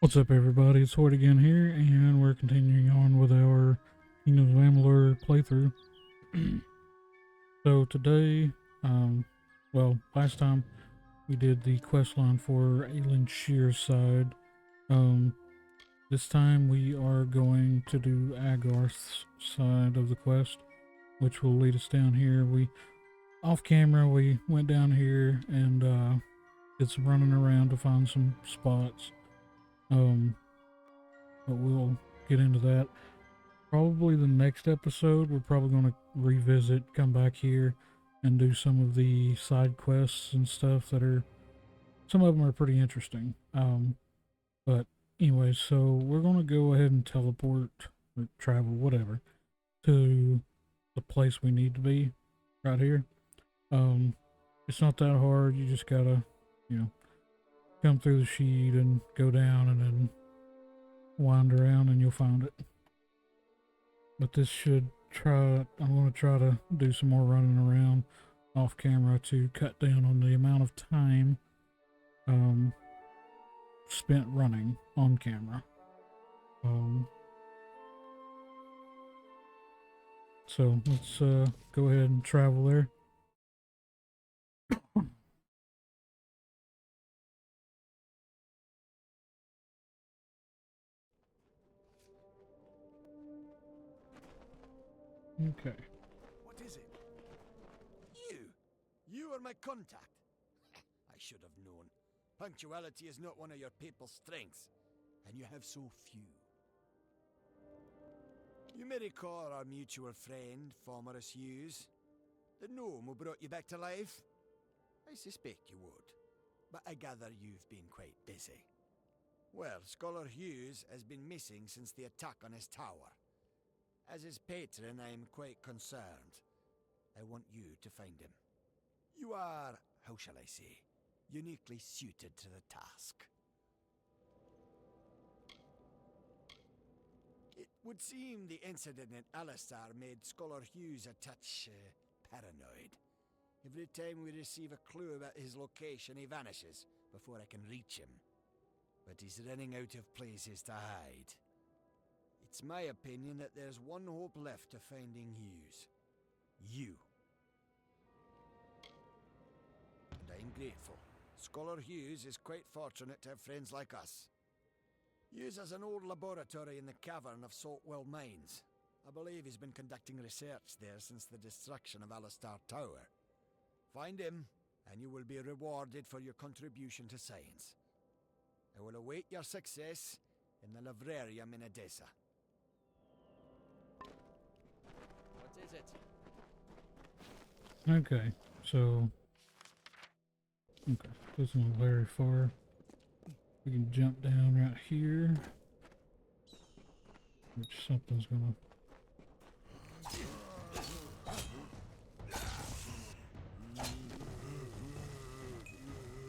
What's up, everybody? It's Hoyt again here, and we're continuing on with our Kingdoms of Amalur playthrough. So today, last time we did the quest line for Aelin Shear's side. Um, this time we are going to do Agarth's side of the quest, which will lead us down here. Off camera, we went down here and did some running around to find some spots. Um, but we'll get into that. Probably the next episode, we're probably going to revisit, come back here, and do some of the side quests and stuff some of them are pretty interesting. But anyway, so we're going to go ahead and teleport, or travel, whatever, to the place we need to be, right here. Um, it's not that hard, you just gotta, you know, come through the sheet and go down and then wind around and you'll find it. But this should I'm going to try to do some more running around off camera to cut down on the amount of time um, spent running on camera. Um, so let's go ahead and travel there. Okay. What is it? You? You are my contact? I should have known. Punctuality is not one of your people's strengths, and you have so few. You may recall our mutual friend, Formerus Hughes. The gnome who brought you back to life? I suspect you would, but I gather you've been quite busy. Well, Scholar Hughes has been missing since the attack on his tower. As his patron, I am quite concerned. I want you to find him. You are, how shall I say, uniquely suited to the task. It would seem the incident in Alistar made Scholar Hughes a touch paranoid. Every time we receive a clue about his location, he vanishes before I can reach him. But he's running out of places to hide. It's my opinion that there's one hope left of finding Hughes. You. And I'm grateful. Scholar Hughes is quite fortunate to have friends like us. Hughes has an old laboratory in the cavern of Saltwell Mines. I believe he's been conducting research there since the destruction of Alistar Tower. Find him, and you will be rewarded for your contribution to science. I will await your success in the Librarium in Edessa. What is it? Okay, so this isn't very far. We can jump down right here, which something's gonna.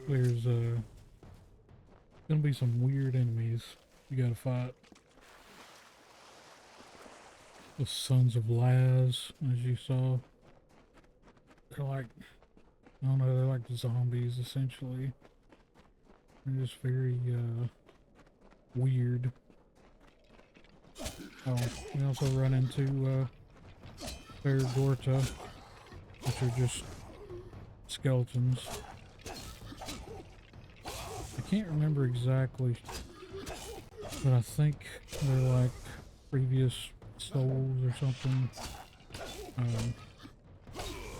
There's gonna be some weird enemies you gotta fight. The Sons of Laz, as you saw. They're like, I don't know, they're like zombies essentially. They're just very weird. Oh, we also run into Gorta, which are just skeletons. I can't remember exactly, but I think they're like previous souls or something.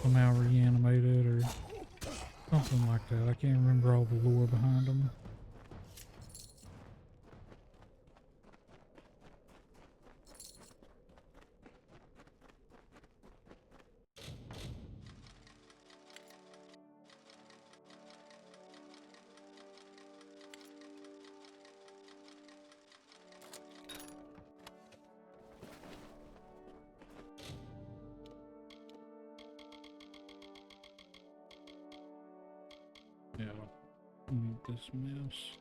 Somehow reanimated or something like that. I can't remember all the lore behind them. Yeah, I need this mouse.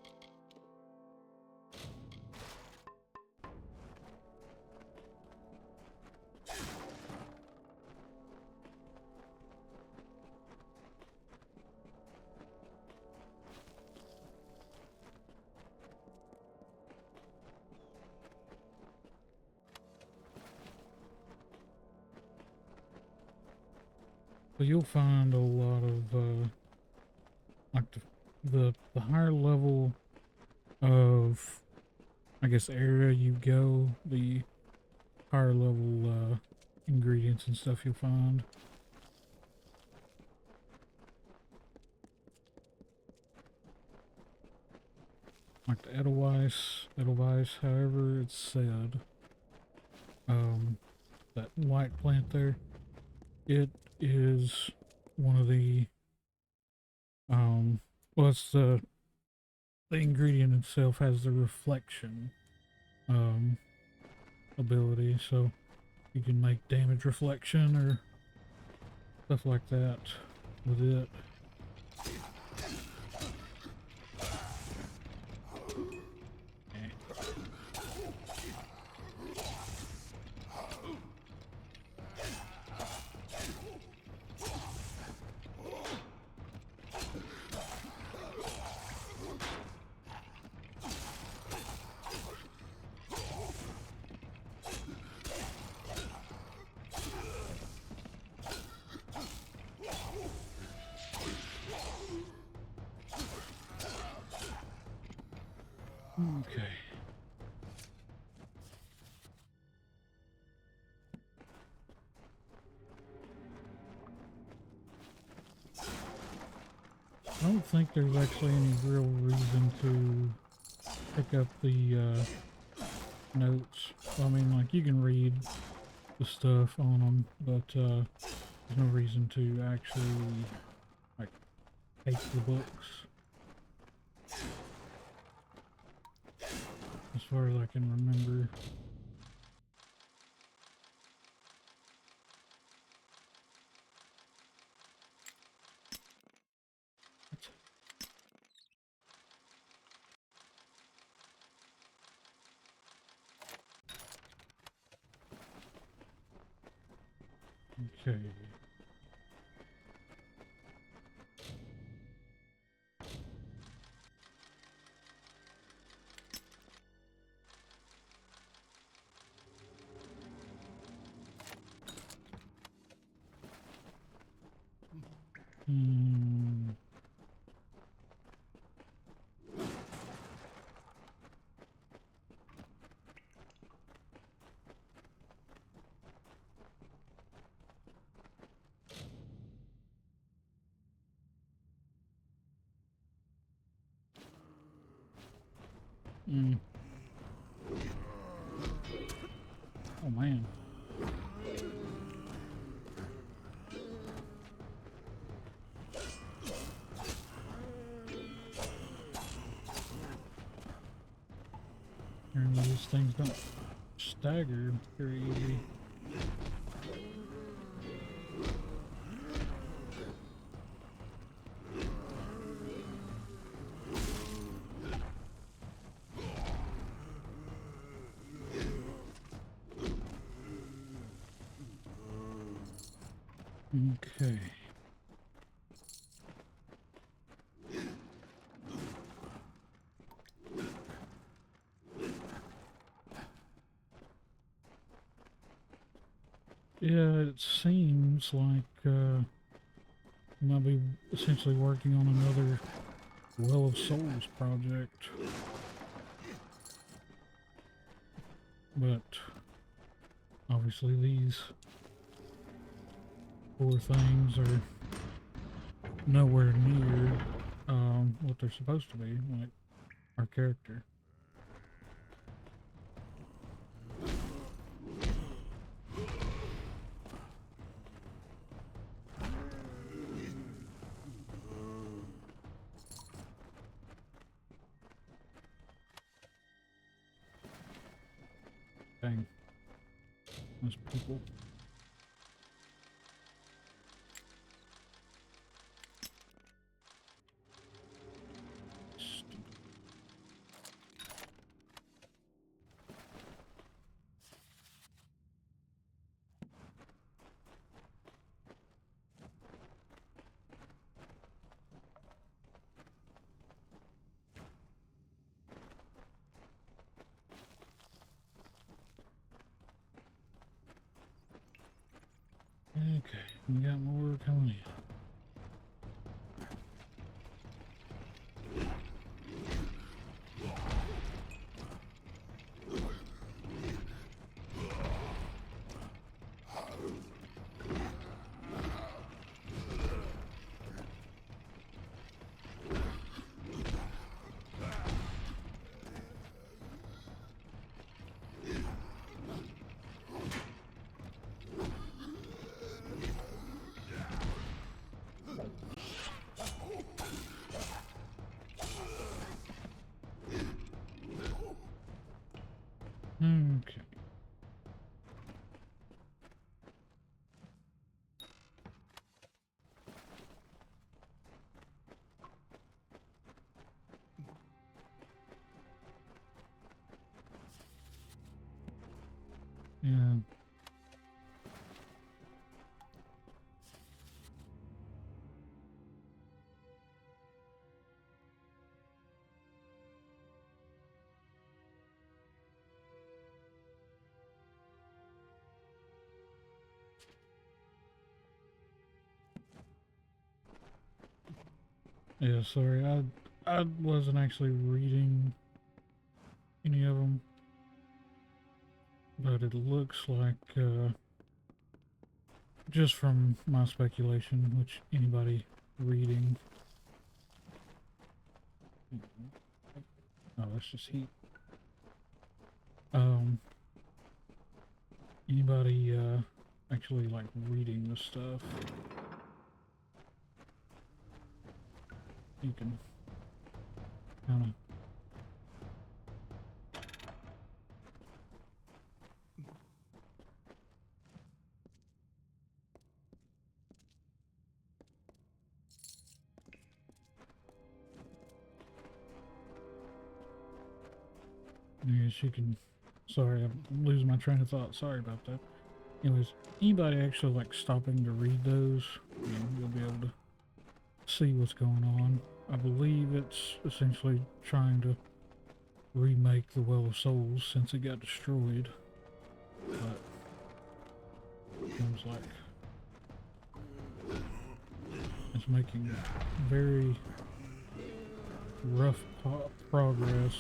So you'll find a lot of like the higher level of, I guess, area you go, the higher level ingredients and stuff you'll find. Like the Edelweiss, however it's said. Um, that white plant there, it is one of the, well, it's the ingredient itself has the reflection, um, ability, so you can make damage reflection or stuff like that with it. Okay. I don't think there's actually any real reason to pick up the notes. I mean, like, you can read the stuff on them, but there's no reason to actually, like, take the books, as far as I can remember. Okay. Hmm. Mm. Oh man. Apparently these things don't stagger very easy. Okay. Yeah, it seems like we might be essentially working on another Well of Souls project. But obviously these four things are nowhere near what they're supposed to be, like our character. Dang, those people. Okay, we got more coming in. Okay. Yeah. Yeah, sorry, I wasn't actually reading any of them, but it looks like, just from my speculation, which anybody reading, oh, that's just heat. Um, anybody, actually like reading this stuff, you can kind of. Yes, you can. Sorry, I'm losing my train of thought. Sorry about that. Anyways, anybody actually like stopping to read those, you'll be able to see what's going on. I believe it's essentially trying to remake the Well of Souls since it got destroyed, but it seems like it's making very rough progress.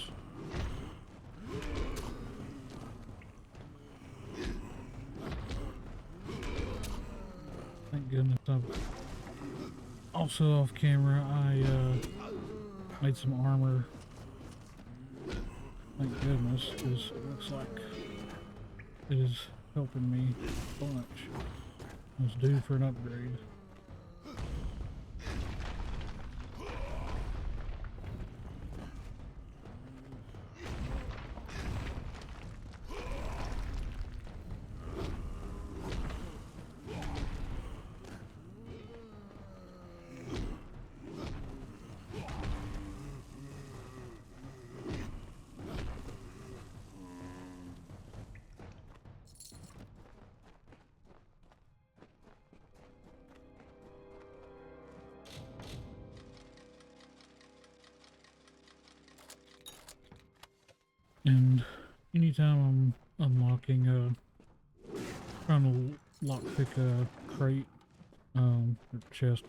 Thank goodness. Also off camera, I made some armor. Thank goodness, because it looks like it is helping me a bunch. I was due for an upgrade. And anytime I'm unlocking trying to lockpick a crate, or chest,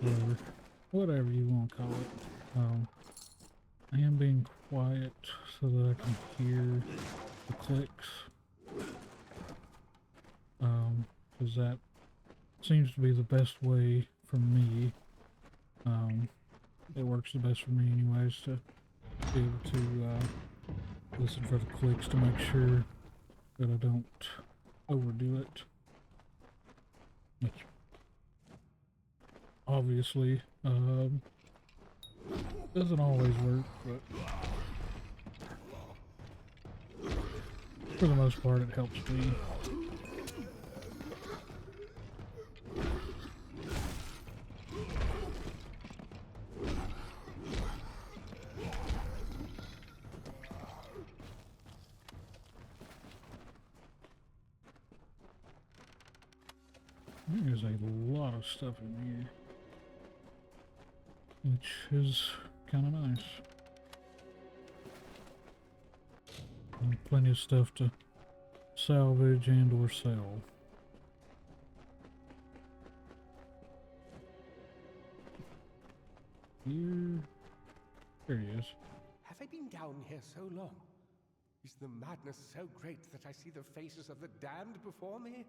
whatever you want to call it, I am being quiet so that I can hear the clicks, because that seems to be the best way for me. It works the best for me anyways to be able to listen for the clicks to make sure that I don't overdo it. Which obviously doesn't always work, but for the most part it helps me. There's a lot of stuff in here, which is kind of nice. And plenty of stuff to salvage and or sell. Here. There he is. Have I been down here so long? Is the madness so great that I see the faces of the damned before me?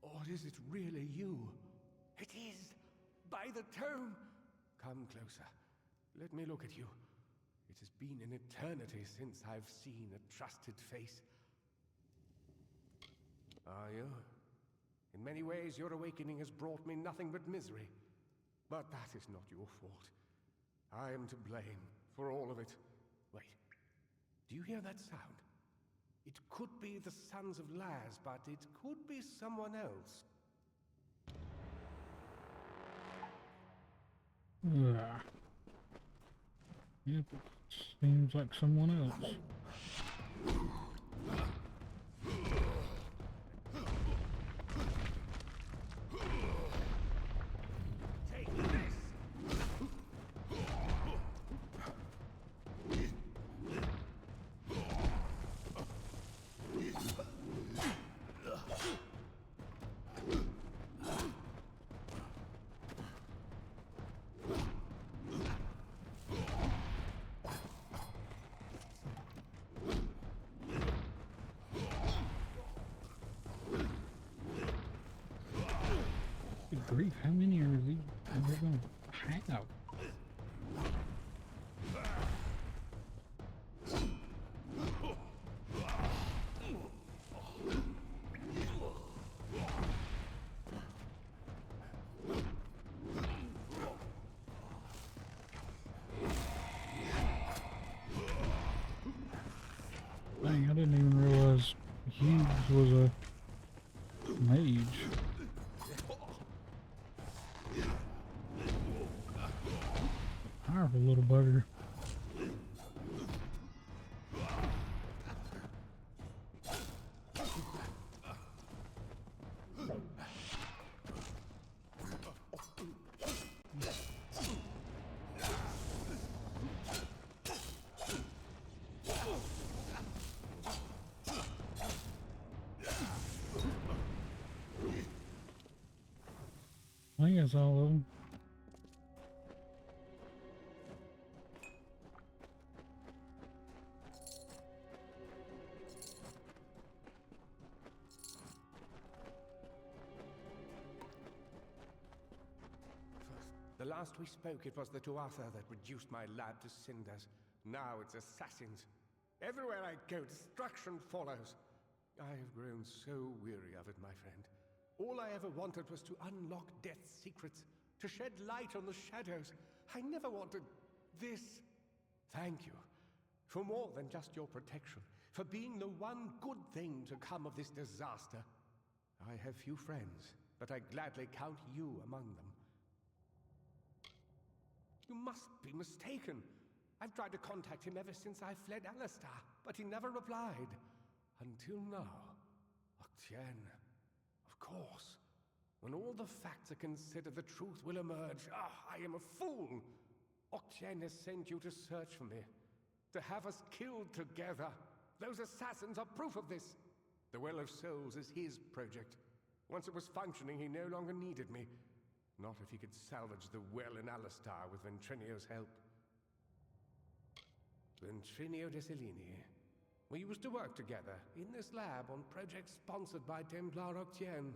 Or is it really you? It is! By the tome! Come closer. Let me look at you. It has been an eternity since I've seen a trusted face. Are you? In many ways, your awakening has brought me nothing but misery. But that is not your fault. I am to blame for all of it. Wait. Do you hear that sound? It could be the Sons of Laz, but it could be someone else. Ugh. Yep, it seems like someone else. Take this! Good grief, how many are they going to have? Dang, I didn't even realize Hughes was a mage. Powerful little bugger. I think that's all of them. The last we spoke, it was the Tuatha that reduced my lab to cinders. Now it's assassins. Everywhere I go, destruction follows. I have grown so weary of it, my friend. All I ever wanted was to unlock death's secrets, to shed light on the shadows. I never wanted this. Thank you for more than just your protection, for being the one good thing to come of this disaster. I have few friends, but I gladly count you among them. You must be mistaken. I've tried to contact him ever since I fled Alistar, but he never replied. Until now. Octien. Of course. When all the facts are considered, the truth will emerge. I am a fool! Octien has sent you to search for me. To have us killed together. Those assassins are proof of this. The Well of Souls is his project. Once it was functioning, he no longer needed me. Not if he could salvage the well in Alistar with Ventrinio's help. Ventrinio de Cellini. We used to work together in this lab on projects sponsored by Templar Octien.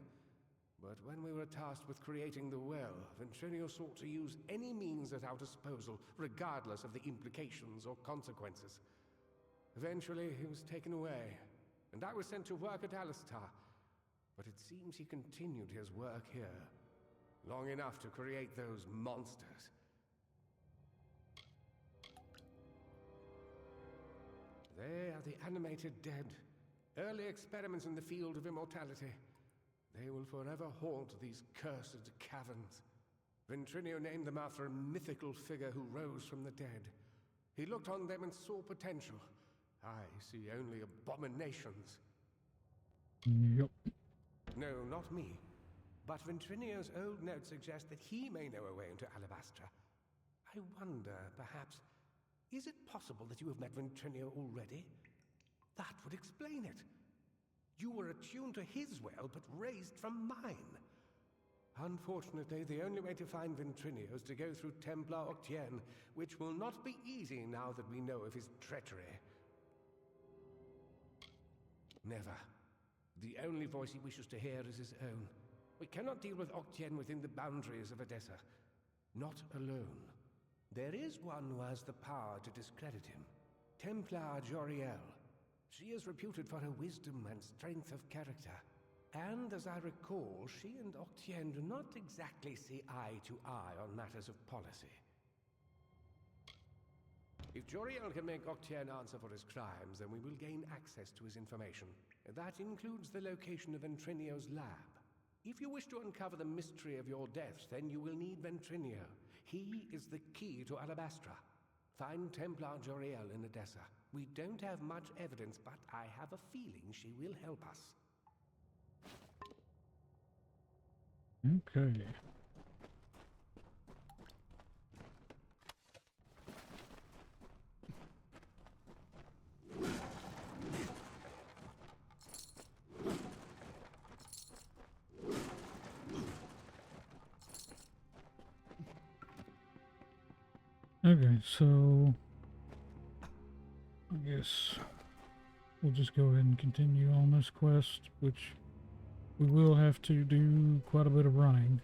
But when we were tasked with creating the well, Ventrinio sought to use any means at our disposal, regardless of the implications or consequences. Eventually, he was taken away, and I was sent to work at Alistar. But it seems he continued his work here, long enough to create those monsters. They are the animated dead. Early experiments in the field of immortality. They will forever haunt these cursed caverns. Ventrinio named them after a mythical figure who rose from the dead. He looked on them and saw potential. I see only abominations. Yep. No, not me. But Ventrinio's old notes suggest that he may know a way into Alabastra. I wonder, perhaps, is it possible that you have met Ventrinio already? That would explain it. You were attuned to his well, but raised from mine. Unfortunately, the only way to find Ventrinio is to go through Templar Octien, which will not be easy now that we know of his treachery. Never. The only voice he wishes to hear is his own. We cannot deal with Octien within the boundaries of Edessa. Not alone. There is one who has the power to discredit him. Templar Joriel. She is reputed for her wisdom and strength of character. And as I recall, she and Octien do not exactly see eye to eye on matters of policy. If Joriel can make Octien answer for his crimes, then we will gain access to his information. That includes the location of Ventrinio's lab. If you wish to uncover the mystery of your deaths, then you will need Ventrinio. He is the key to Alabastra. Find Templar Joriel in Edessa. We don't have much evidence, but I have a feeling she will help us. Okay. Okay, so I guess we'll just go ahead and continue on this quest, which we will have to do quite a bit of running.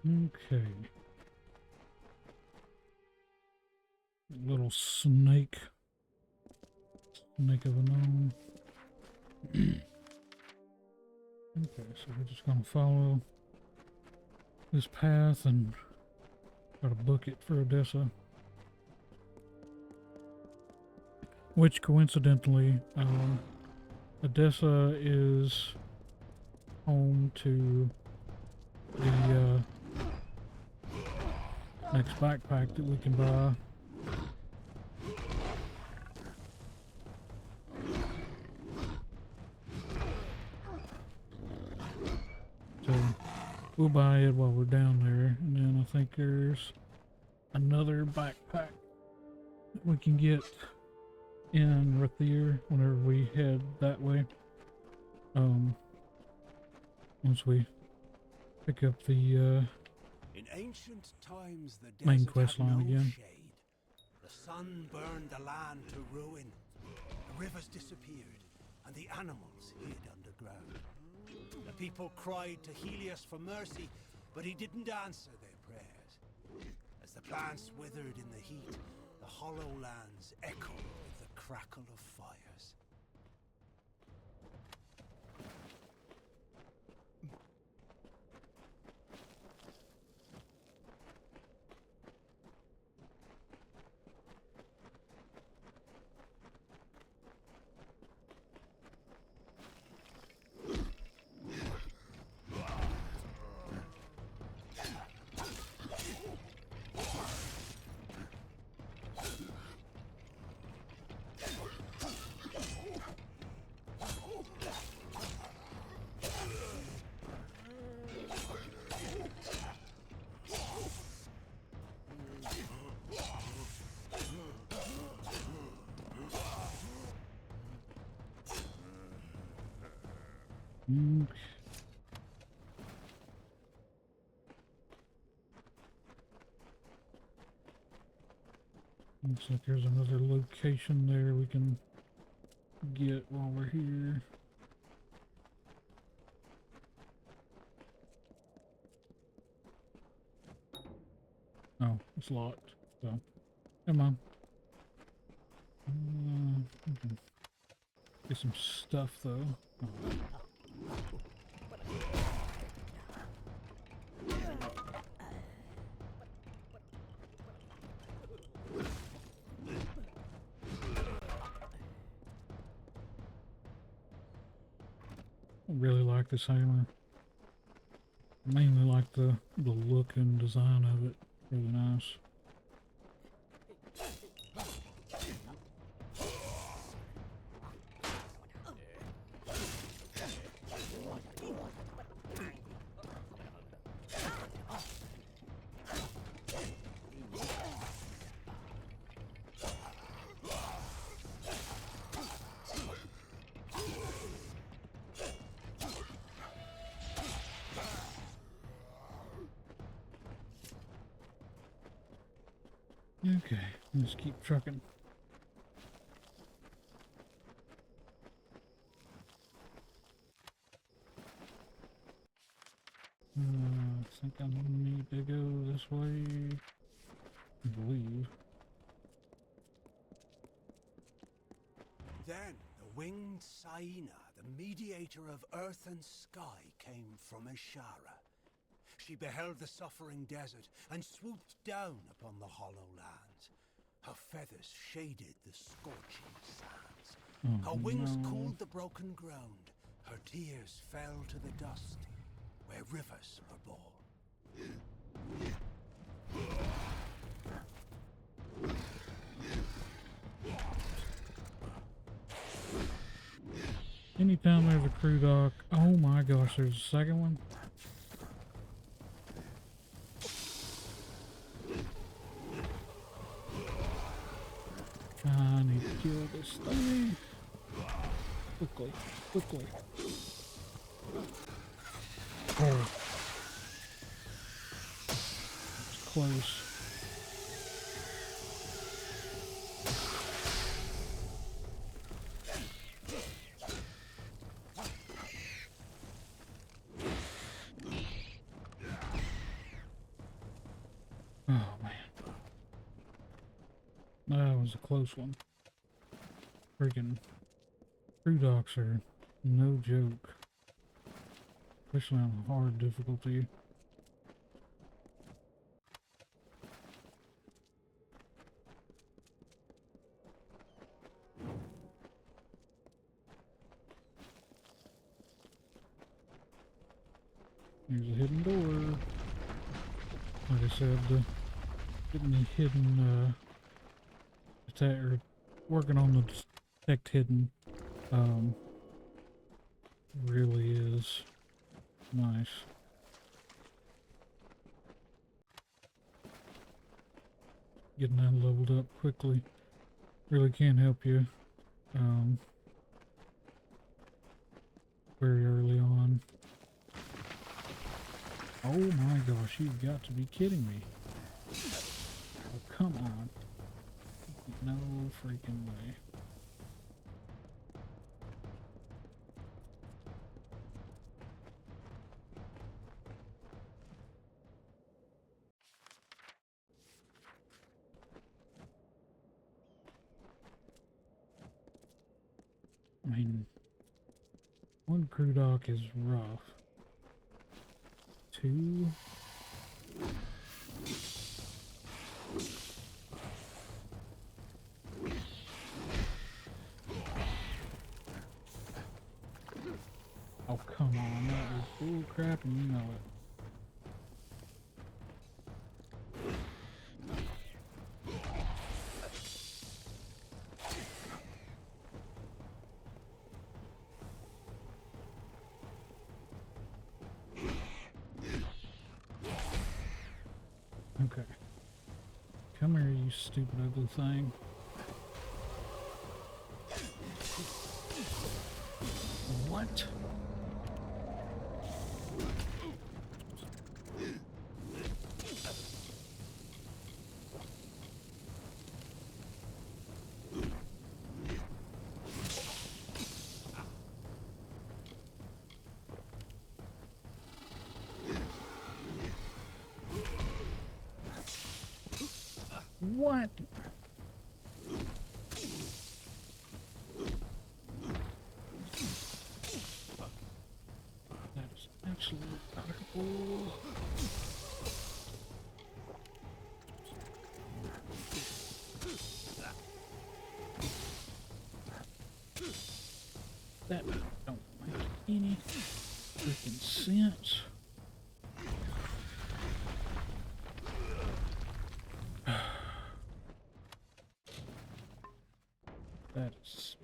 Okay. Little snake. Snake of a gnome. Okay, so we're just gonna follow this path and try to book it for Odessa. Which coincidentally, Odessa is home to the next backpack that we can buy. So we'll buy it while we're down there, and then I think there's another backpack that we can get in Rathir whenever we head that way. Once we pick up the In ancient times, the main desert quest had line no again. shade. The sun burned the land to ruin. The rivers disappeared, and the animals hid underground. The people cried to Helios for mercy, but he didn't answer their prayers. As the plants withered in the heat, the hollow lands echoed with the crackle of fires. Looks like there's another location there we can get while we're here. Oh, it's locked. So, come on. Okay. Get some stuff though. Oh. really like this hammer. Mainly like the look and design of it. Really nice. Okay, let's keep trucking. I think I need to go this way. I believe. Then the winged Saina, the mediator of earth and sky, came from Ishara. She beheld the suffering desert and swooped down upon the hollow lands. Her feathers shaded the scorching sands. Oh, Her wings no. cooled the broken ground. Her tears fell to the dust where rivers were born. Anytime there's a crew dock, oh my gosh, there's a second one. I need to kill this thing. Quickly, quickly. Oh. It's close. Oh man. That was a close one. Freaking crew docks are no joke. Especially on hard difficulty. There's a hidden door. Like I said, getting the hidden attack, or working on the detect hidden really is nice. Getting that leveled up quickly really can help you very early on. Oh my gosh, you've got to be kidding me. Oh, come on. No freaking way. I mean, one crew dock is rough. Two. Oh, come on, that was bull crap and you know it. Okay. Come here, you stupid ugly thing. What? What? That is absolutely horrible. That don't make any sense. That is...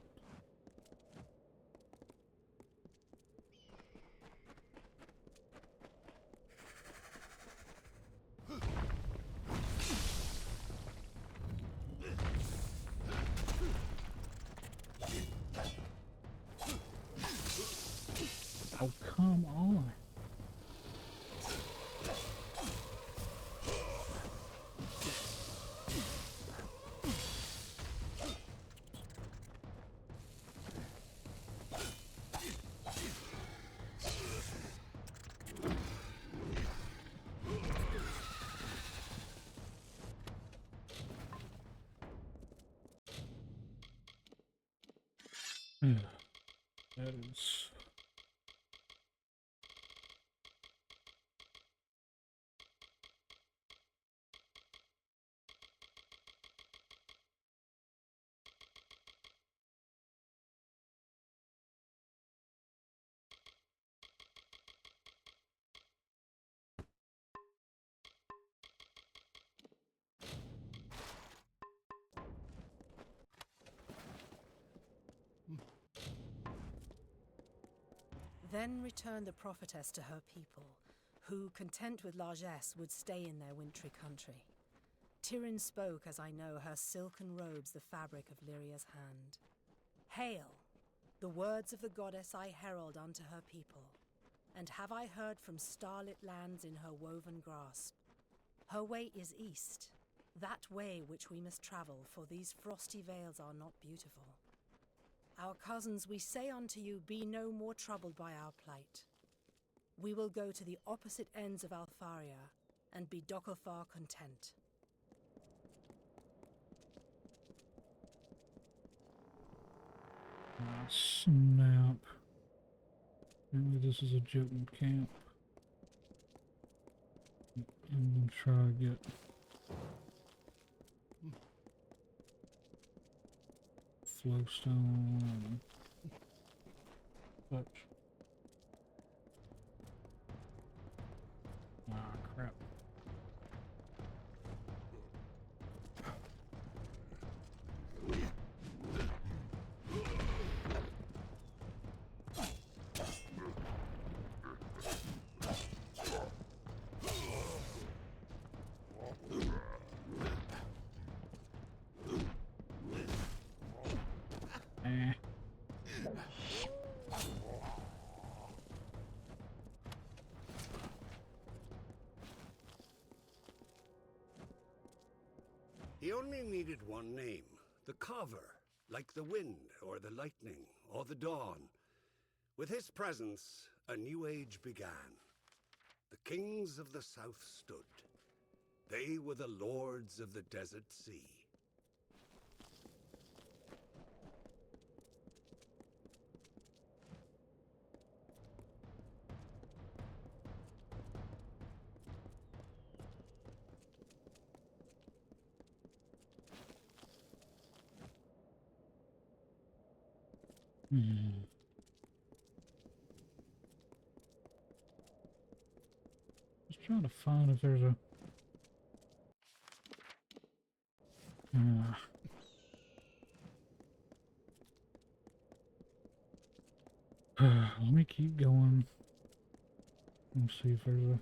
Oh, come on. That is... Then returned the prophetess to her people, who, content with largesse, would stay in their wintry country. Tyrion spoke, as I know, her silken robes the fabric of Lyria's hand. Hail! The words of the goddess I herald unto her people. And have I heard from starlit lands in her woven grasp. Her way is east, that way which we must travel, for these frosty vales are not beautiful. Our cousins, we say unto you, be no more troubled by our plight. We will go to the opposite ends of Alfaria, and be Dokofar content. Ah, snap. Maybe this is a Jotun camp. I'm gonna try to get... flowstone and such. Ah, crap. Eh. He only needed one name, the Carver, like the wind, or the lightning, or the dawn. With his presence, a new age began. The kings of the south stood. They were the lords of the desert sea. Hmm. Just trying to find if there's a... let me keep going and see if there's a...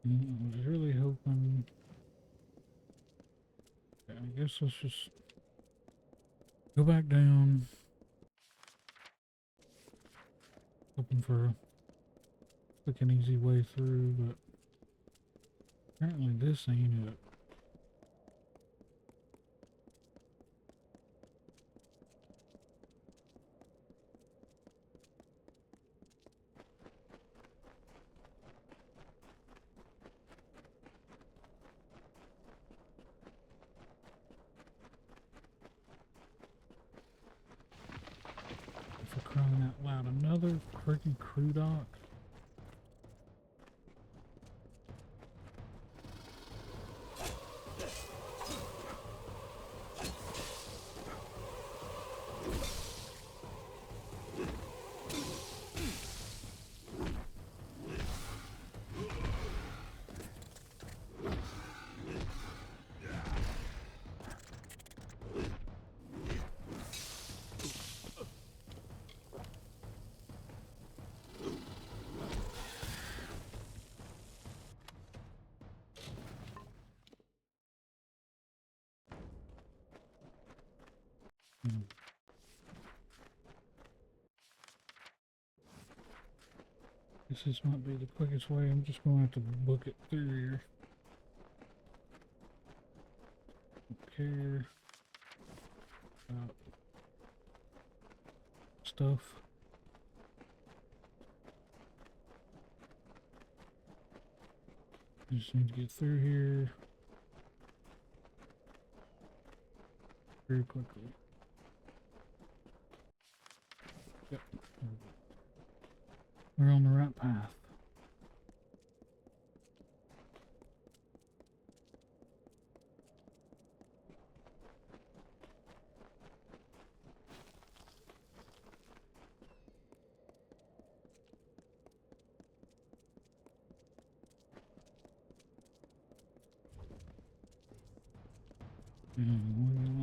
I was really hoping... I guess let's just... Go back down. Hoping for a quick and easy way through, but apparently this ain't it. For crying out loud, another freaking crew dock. This might be the quickest way. I'm just going to have to book it through here. Don't care about stuff. I just need to get through here very quickly. Yep. We're on the right path. And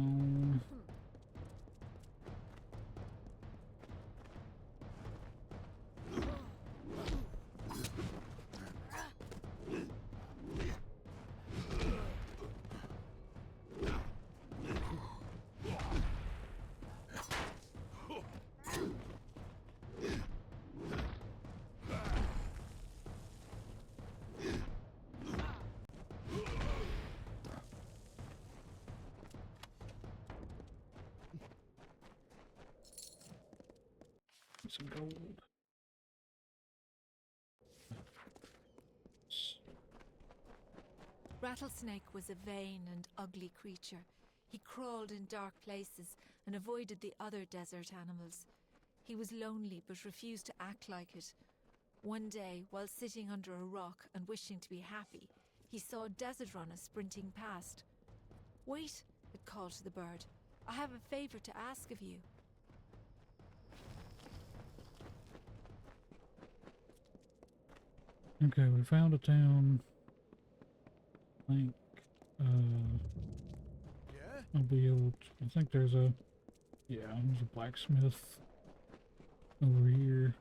some gold. Rattlesnake was a vain and ugly creature. He crawled in dark places and avoided the other desert animals. He was lonely but refused to act like it. One day, while sitting under a rock and wishing to be happy, he saw a desert runner sprinting past. "Wait," it called to the bird. "I have a favor to ask of you." Okay, we found a town. I think Yeah? I'll be able to, I think there's a blacksmith over here.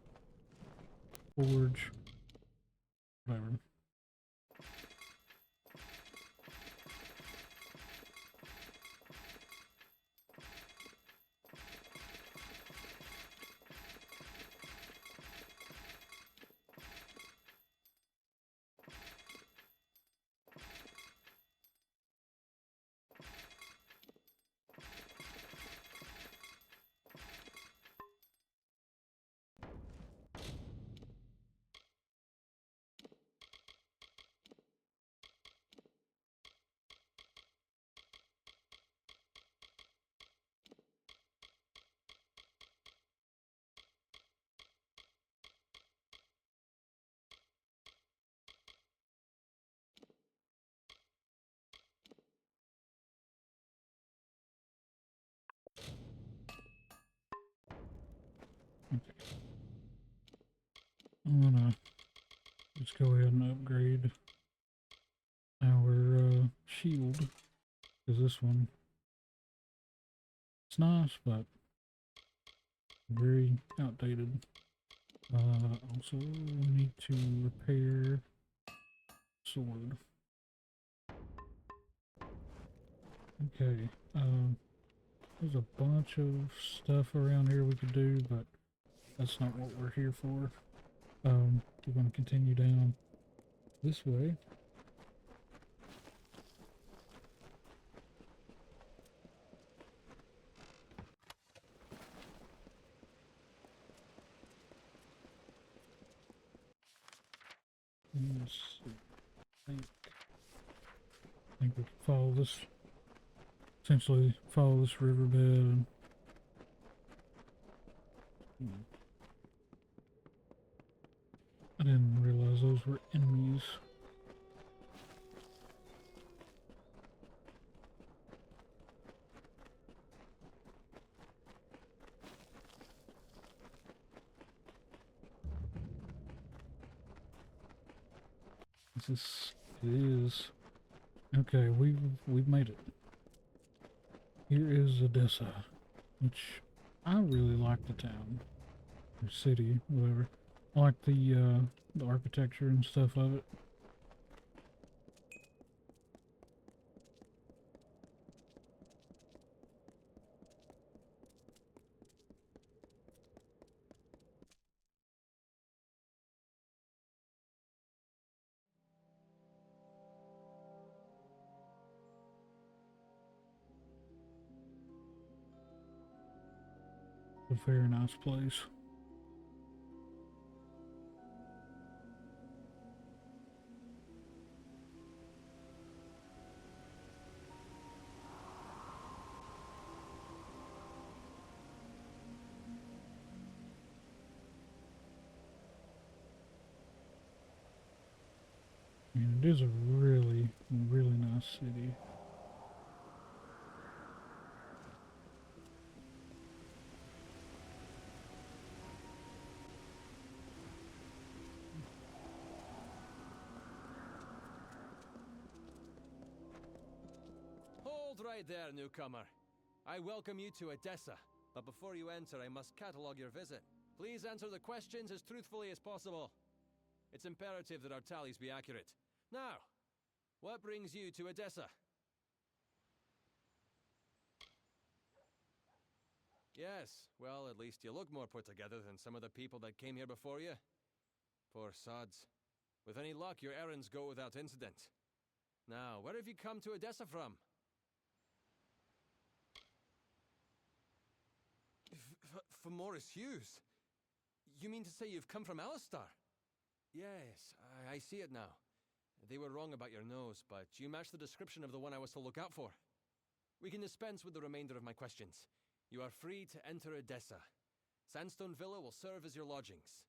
Forge. Whatever. I'm gonna just go ahead and upgrade our shield, because this one, it's nice, but very outdated. Also, we need to repair sword. Okay, There's a bunch of stuff around here we could do, but that's not what we're here for. We're going to continue down this way. Let's see. I think we can follow this, essentially follow this riverbed. I didn't realize those were enemies. This is okay. We've made it. Here is Odessa, which I really like the town or city, whatever. I like the architecture and stuff of it. A very nice place. And it is a really, really nice city. Hold right there, newcomer. I welcome you to Odessa, but before you enter, I must catalogue your visit. Please answer the questions as truthfully as possible. It's imperative that our tallies be accurate. Now, what brings you to Odessa? Yes, well, at least you look more put together than some of the people that came here before you. Poor sods. With any luck, your errands go without incident. Now, where have you come to Odessa from? From Morris Hughes? You mean to say you've come from Alistar? Yes, I see it now. They were wrong about your nose, but you match the description of the one I was to look out for. We can dispense with the remainder of my questions. You are free to enter Odessa. Sandstone Villa will serve as your lodgings.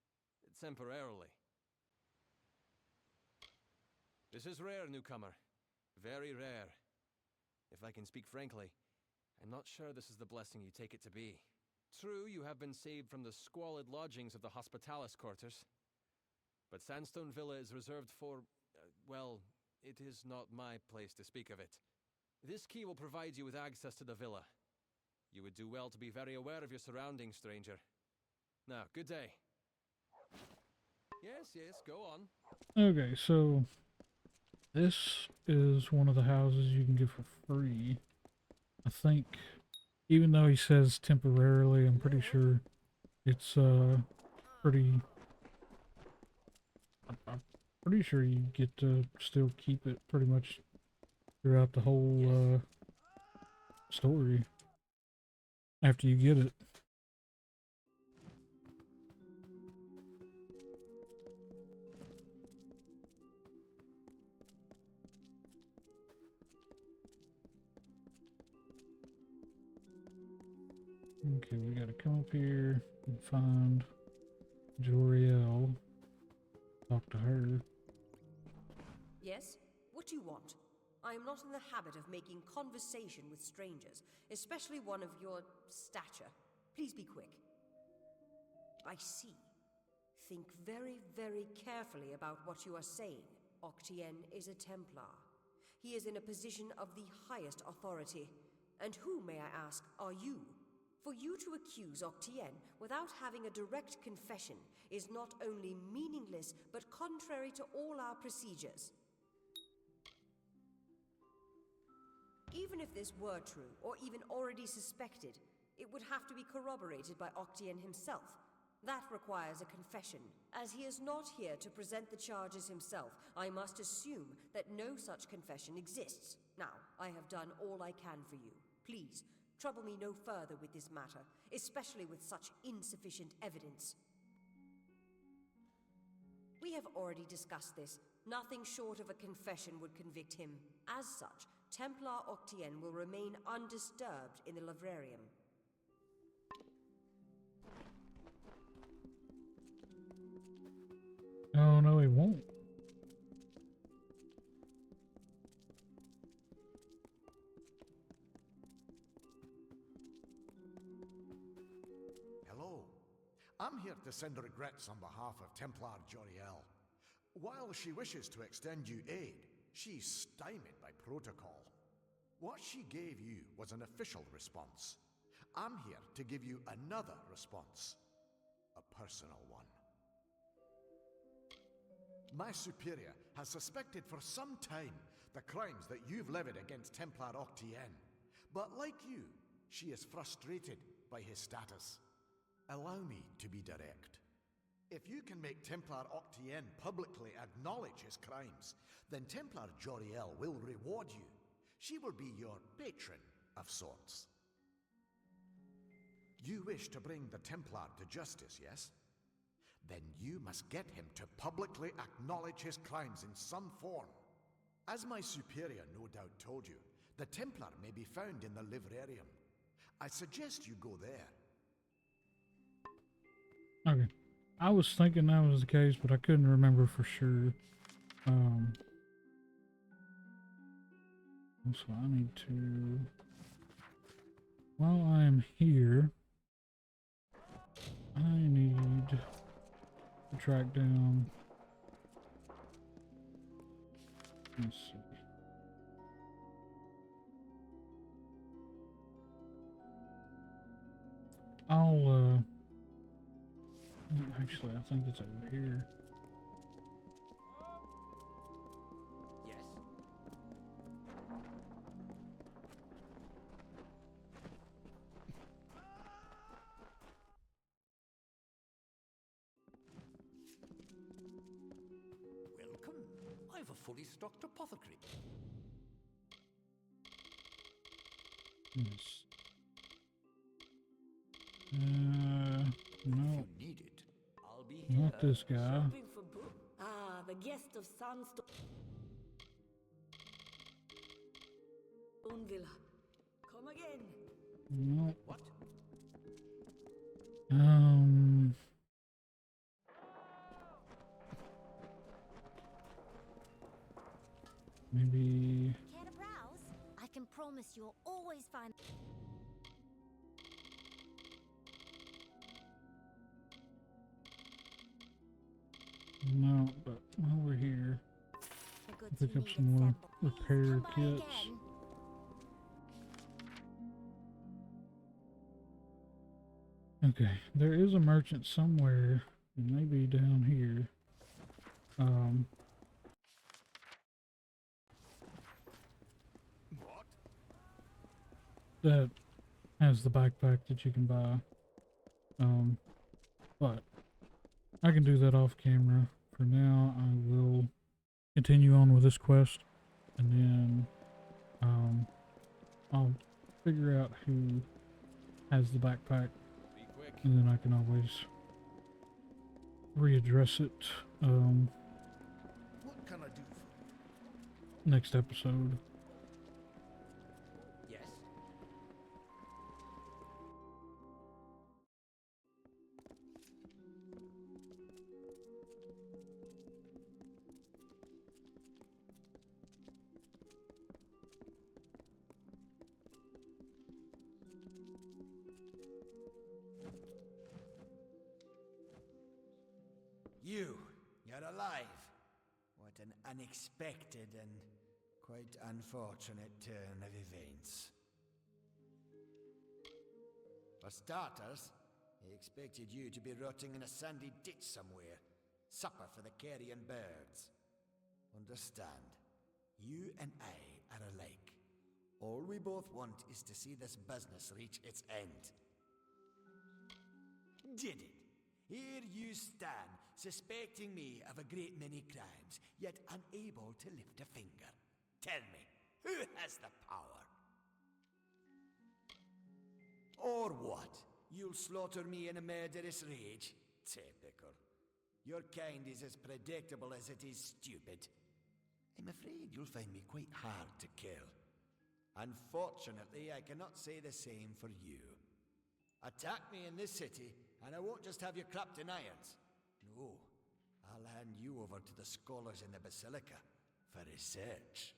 Temporarily. This is rare, newcomer. Very rare. If I can speak frankly, I'm not sure this is the blessing you take it to be. True, you have been saved from the squalid lodgings of the Hospitalis quarters. But Sandstone Villa is reserved for, well, it is not my place to speak of it. This key will provide you with access to the villa. You would do well to be very aware of your surroundings, stranger. Now, good day. Yes, go on. Okay, so this is one of the houses you can get for free. I think, even though he says temporarily, I'm pretty sure it's pretty. I'm pretty sure you get to still keep it pretty much throughout the whole story after you get it. Okay, we gotta come up here and find Joriel. Talk to her. Yes? What do you want? I am not in the habit of making conversation with strangers, especially one of your stature. Please be quick. I see. Think very, very carefully about what you are saying. Octien is a Templar. He is in a position of the highest authority. And who, may I ask, are you? For you to accuse Octien without having a direct confession is not only meaningless, but contrary to all our procedures. Even if this were true, or even already suspected, it would have to be corroborated by Octien himself. That requires a confession. As he is not here to present the charges himself, I must assume that no such confession exists. Now, I have done all I can for you. Please, trouble me no further with this matter, especially with such insufficient evidence. We have already discussed this. Nothing short of a confession would convict him. As such, Templar Octien will remain undisturbed in the Livrarium. Oh, no, he won't. Hello. I'm here to send regrets on behalf of Templar Joriel. While she wishes to extend you aid, she's stymied by protocol. What she gave you was an official response. I'm here to give you another response. A personal one. My superior has suspected for some time the crimes that you've levied against Templar Octien. But like you, she is frustrated by his status. Allow me to be direct. If you can make Templar Octien publicly acknowledge his crimes, then Templar Joriel will reward you. She will be your patron of sorts. You wish to bring the Templar to justice, yes? Then you must get him to publicly acknowledge his crimes in some form. As my superior no doubt told you, the Templar may be found in the Livrarium. I suggest you go there. Okay. I was thinking that was the case, but I couldn't remember for sure. So I need to... While I am here, I need to track down... Let's see. Actually, I think it's over here. Yes. Welcome. I've a fully stocked apothecary. Yes. No, If you need it, I'll be not this guy. Shopping for book? Ah, the guest of Sandstone Villa. Come again. No. What? Maybe... Care to browse? I can promise you'll always find... No, but while we're here, the goods pick you up need some more assembled. repair Come by kits. again. Okay, there is a merchant somewhere. It may be down here. What? That has the backpack that you can buy. But I can do that off camera. For now, I will continue on with this quest, and then I'll figure out who has the backpack, Be quick. and then I can always readdress it What can I do for you? next episode. Yes. You're alive. What an unexpected and quite unfortunate turn of events. For starters, he expected you to be rotting in a sandy ditch somewhere. Supper for the carrion birds. Understand, you and I are alike. All we both want is to see this business reach its end. Did it? Here you stand, suspecting me of a great many crimes, yet unable to lift a finger. Tell me, who has the power? Or what? You'll slaughter me in a murderous rage? Typical. Your kind is as predictable as it is stupid. I'm afraid you'll find me quite hard to kill. Unfortunately, I cannot say the same for you. Attack me in this city, and I won't just have you clapped in irons. No, I'll hand you over to the scholars in the Basilica for research.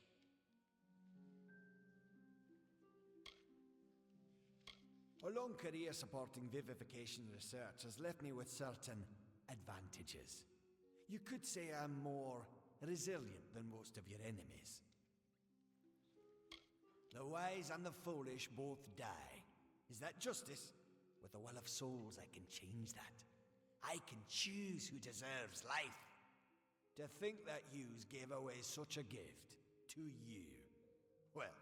A long career supporting vivification research has left me with certain advantages. You could say I'm more resilient than most of your enemies. The wise and the foolish both die. Is that justice? With the well of souls, I can change that. I can choose who deserves life. To think that yous gave away such a gift to you. Well,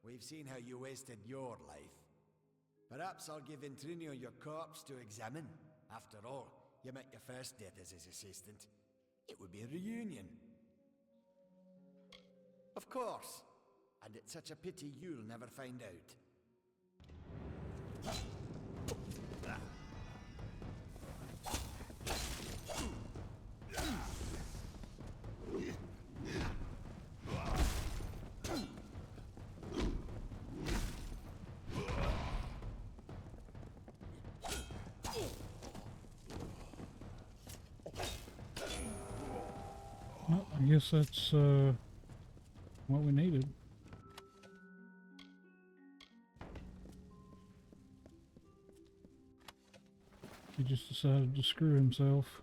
we've seen how you wasted your life. Perhaps I'll give Intrinio your corpse to examine. After all, you met your first death as his assistant. It would be a reunion. Of course. And it's such a pity you'll never find out. Well, I guess that's what we needed. He just decided to screw himself.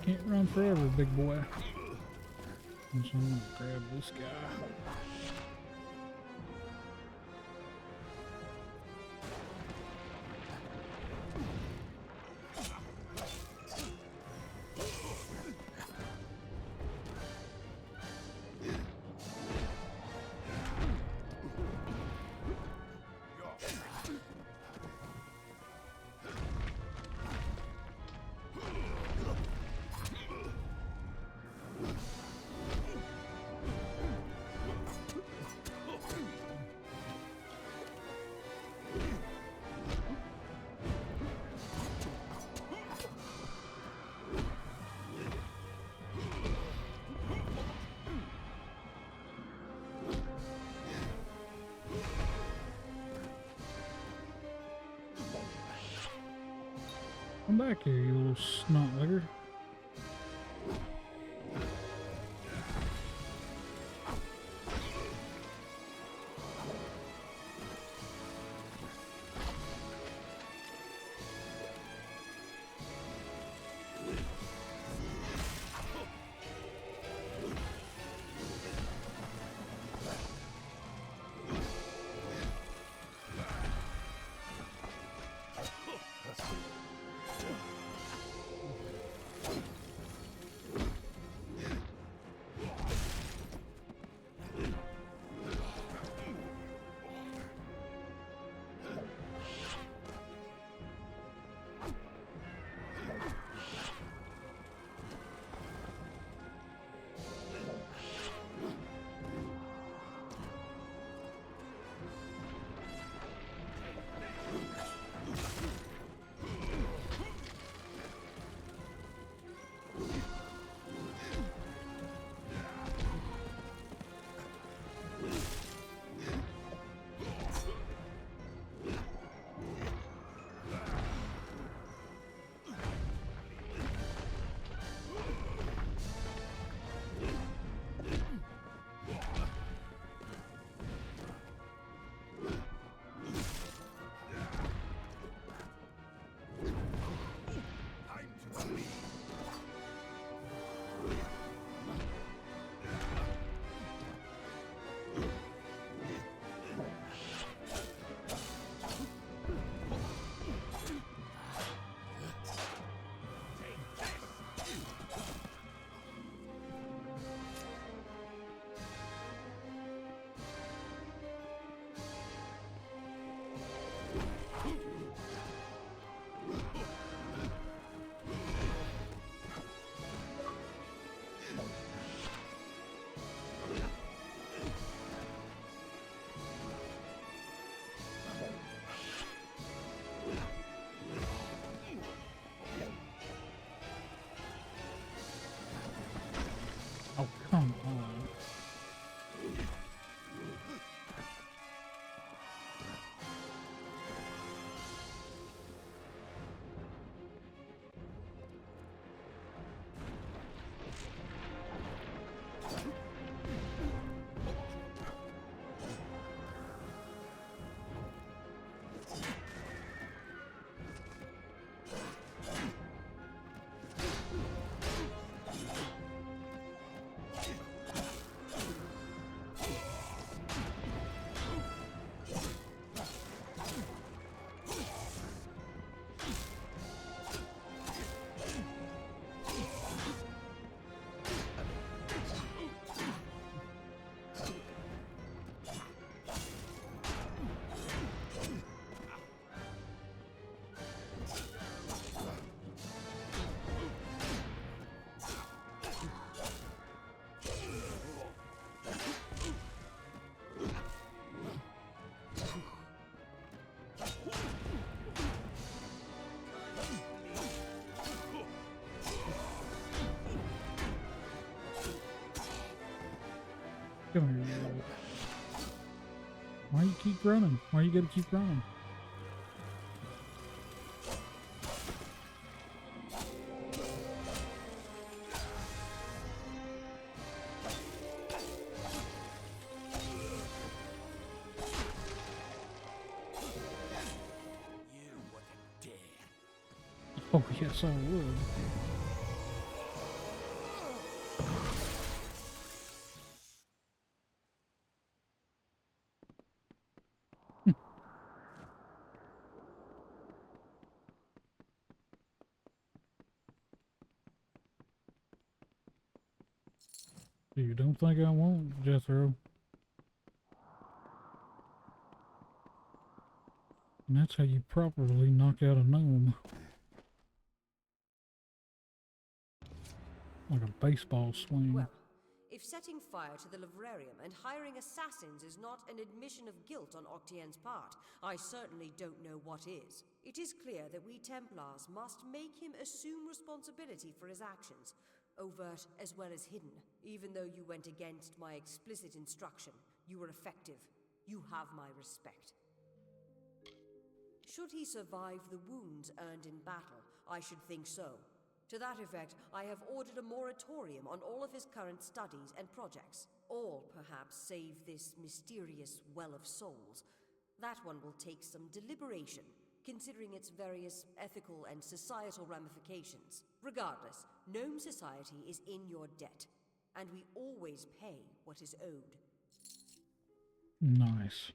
Can't run forever, big boy. And so I'm gonna grab this guy. Come back here, you little snot legger. Come here, you little... Why you keep running? Why you gotta keep running? You wouldn't dare. Oh, yes, I would. You don't think I won't, Jethro? And that's how you properly knock out a gnome. Like a baseball swing. Well, if setting fire to the livrarium and hiring assassins is not an admission of guilt on Octien's part, I certainly don't know what is. It is clear that we Templars must make him assume responsibility for his actions, overt as well as hidden. Even though you went against my explicit instruction, you were effective. You have my respect. Should he survive the wounds earned in battle, I should think so. To that effect, I have ordered a moratorium on all of his current studies and projects. All, perhaps, save this mysterious Well of Souls. That one will take some deliberation, considering its various ethical and societal ramifications. Regardless, Gnome Society is in your debt, and we always pay what is owed. Nice.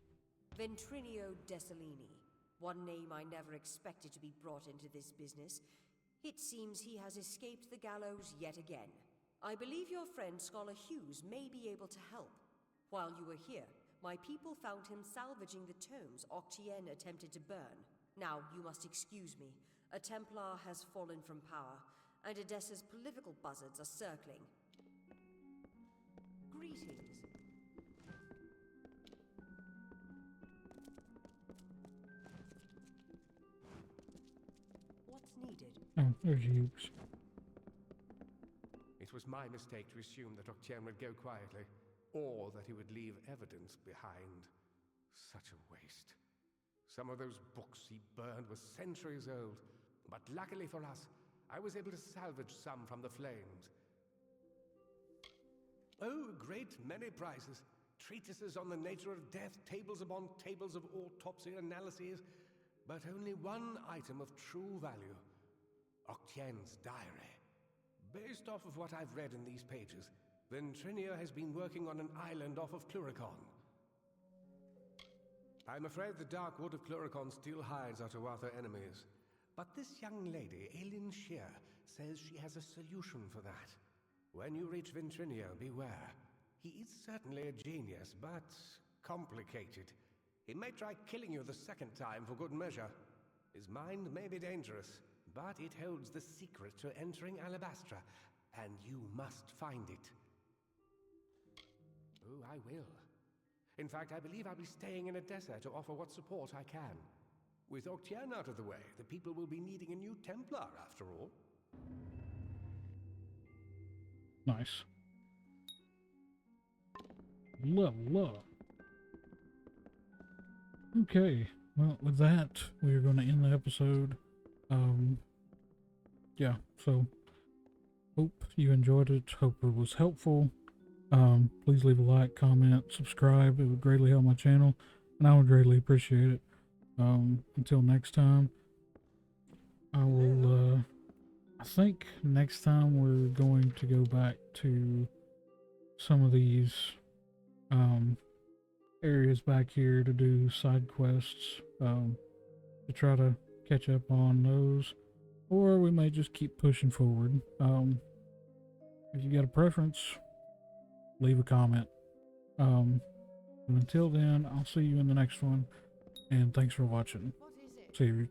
Ventrinio Desalini. One name I never expected to be brought into this business. It seems he has escaped the gallows yet again. I believe your friend Scholar Hughes may be able to help. While you were here, my people found him salvaging the tomes Octien attempted to burn. Now, you must excuse me. A Templar has fallen from power, and Edessa's political buzzards are circling. Greetings. What's needed? Oh, there's Hughes. It was my mistake to assume that Octien would go quietly, or that he would leave evidence behind. Such a waste. Some of those books he burned were centuries old, but luckily for us, I was able to salvage some from the flames. Oh, a great many prizes. Treatises on the nature of death, tables upon tables of autopsy analyses, but only one item of true value. Octien's diary. Based off of what I've read in these pages, Ventrinio has been working on an island off of Cluricon. I'm afraid the dark wood of Cluricon still hides our Tuatha enemies. But this young lady, Ailyn Shear, says she has a solution for that. When you reach Ventrinio, beware. He is certainly a genius, but complicated. He may try killing you the second time for good measure. His mind may be dangerous, but it holds the secret to entering Alabastra, and you must find it. Oh, I will. In fact, I believe I'll be staying in Edessa to offer what support I can. With Octien out of the way, the people will be needing a new Templar, after all. Nice. Level up. Okay, well, with that, we're going to end the episode. Yeah, so hope you enjoyed it. Hope it was helpful. Please leave a like, comment, subscribe. It would greatly help my channel, and I would greatly appreciate it. Until next time, I will, I think next time we're going to go back to some of these, areas back here to do side quests, to try to catch up on those, or we may just keep pushing forward. If you got a preference, leave a comment. And until then, I'll see you in the next one, and thanks for watching. See you.